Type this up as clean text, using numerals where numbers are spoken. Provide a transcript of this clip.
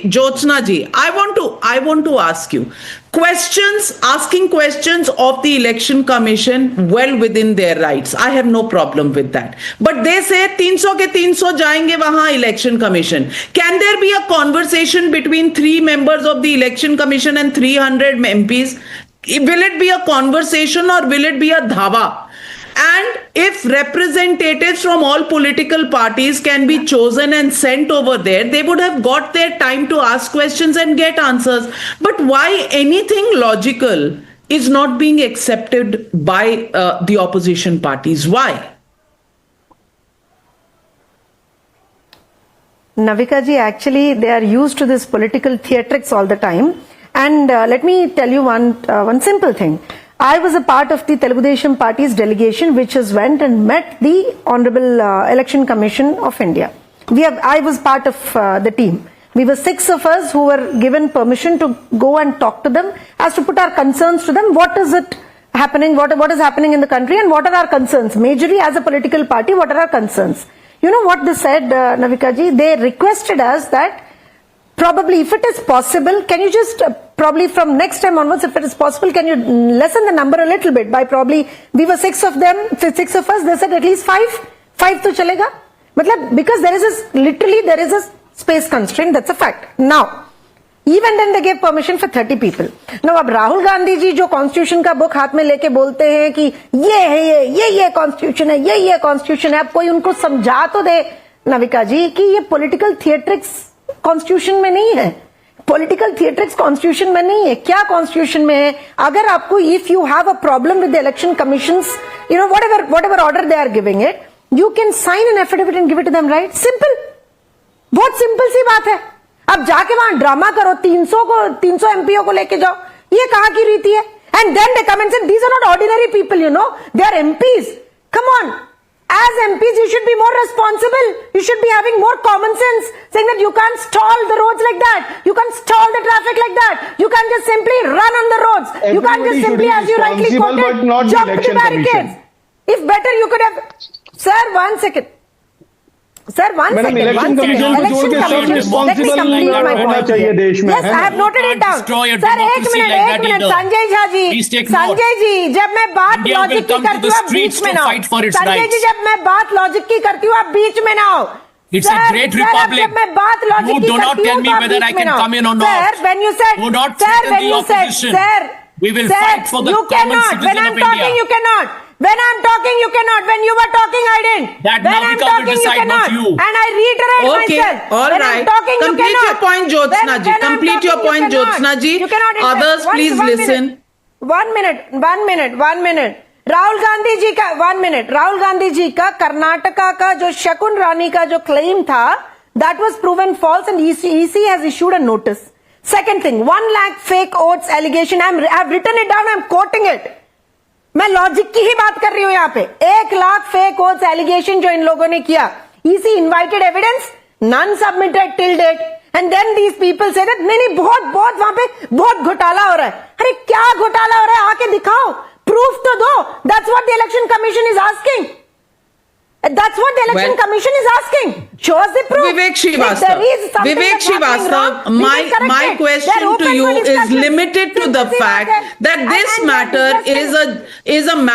Jyotsna ji, I want to ask you asking questions of the election commission well within their rights. I have no problem with that. But they say 300 ke 300 jayenge wahan election commission. Can there be a conversation between 3 members of the election commission and 300 MPs? Will it be a conversation or will it be a dhava? And if representatives from all political parties can be chosen and sent over there, they would have got their time to ask questions and get answers. But why anything logical is not being accepted by the opposition parties? Why? Navika ji, actually they are used to this political theatrics all the time. And let me tell you one simple thing. I was a part of the Telugu Desam Party's delegation which has went and met the Honorable Election Commission of India. I was part of the team. We were 6 of us who were given permission to go and talk to them as to put our concerns to them. What is it happening? What is happening in the country and what are our concerns? Majorly as a political party, what are our concerns? You know what they said, Navika ji? They requested us that probably if it is possible, can you just probably from next time onwards, if it is possible, can you lessen the number a little bit by probably, we were 6 of us, they said at least 5 to chalega. Because there is a space constraint, that's a fact. Now, even then they gave permission for 30 people. Now, अब राहुल गांधी जी जो constitution का book हाथ में लेके बोलते हैं कि ये कॉन्स्टिट्यूशन है, ये कॉन्स्टिट्यूशन है, अब कोई उनको समझा तो दे नविका जी कि ये पॉलिटिकल थिएट्रिक्स कॉन्स्टिट्यूशन में नहीं है, पॉलिटिकल थिएट्रिक्स कॉन्स्टिट्यूशन में नहीं है. क्या कॉन्स्टिट्यूशन में है? अगर आपको if you have a problem with the election commissions, you know whatever order they are giving it, you can sign an affidavit and give it to them, right? Simple, बहुत simple सी बात है. अब जाके वहां ड्रामा करो, 300 MPO को लेके जाओ, ये कहां की रीति है? And then they come and say these are not ordinary people, you know, they are MPs. Come on. As MPs, you should be more responsible. You should be having more common sense, saying that you can't stall the roads like that. You can't stall the traffic like that. You can't just simply run on the roads. Everybody you can't just simply, as you rightly quoted, jump to the barricades. If better, you could have... Sir, 1 second. Sir, one second. Election commission को जोड़ के सब responsible होना चाहिए देश में. Yes, I have noted it down. Sir, एक minute, Sanjay Jha ji, जब मैं बात लॉजिक की करती हूँ, आप बीच में ना आओ. संजय जी, जब मैं बात लॉजिक की करती हूँ, आप बीच में ना आओ. It's a great republic. You do not tell me whether I can come in or not. Sir, when you said, do not threaten the opposition. We will fight for the common citizen of India. When I'm talking, you cannot. When I'm talking, you cannot. When you were talking, I didn't. That when I'm Navika will talking, decide, you cannot. not you. And I reiterate myself. All when right. I'm talking, Complete you cannot. your point, Jyotsna ji. Complete your point, Jyotsna ji. You cannot. Others, please listen. 1 minute. Rahul Gandhi ji का 1 minute. Rahul Gandhi ji का कर्नाटका का जो शकुन रानी का जो claim था, that was proven false and EC has issued a notice. Second thing, 1 lakh fake votes allegation. I've written it down. I'm quoting it. मैं logic की ही बात कर रही हूं यहाँ पे. 1 लाख फेक वोट्स एलिगेशन जो इन लोगों ने किया. EC invited evidence, none submitted till date. And then these people से नहीं बहुत वहां पे बहुत घोटाला हो रहा है. अरे क्या घोटाला हो रहा है? आके दिखाओ, प्रूफ तो दो. That's what the election commission is asking. That's what the election commission is asking. Show us the proof. Vivek Srivastava, my question to you is limited to the fact that this matter is a matter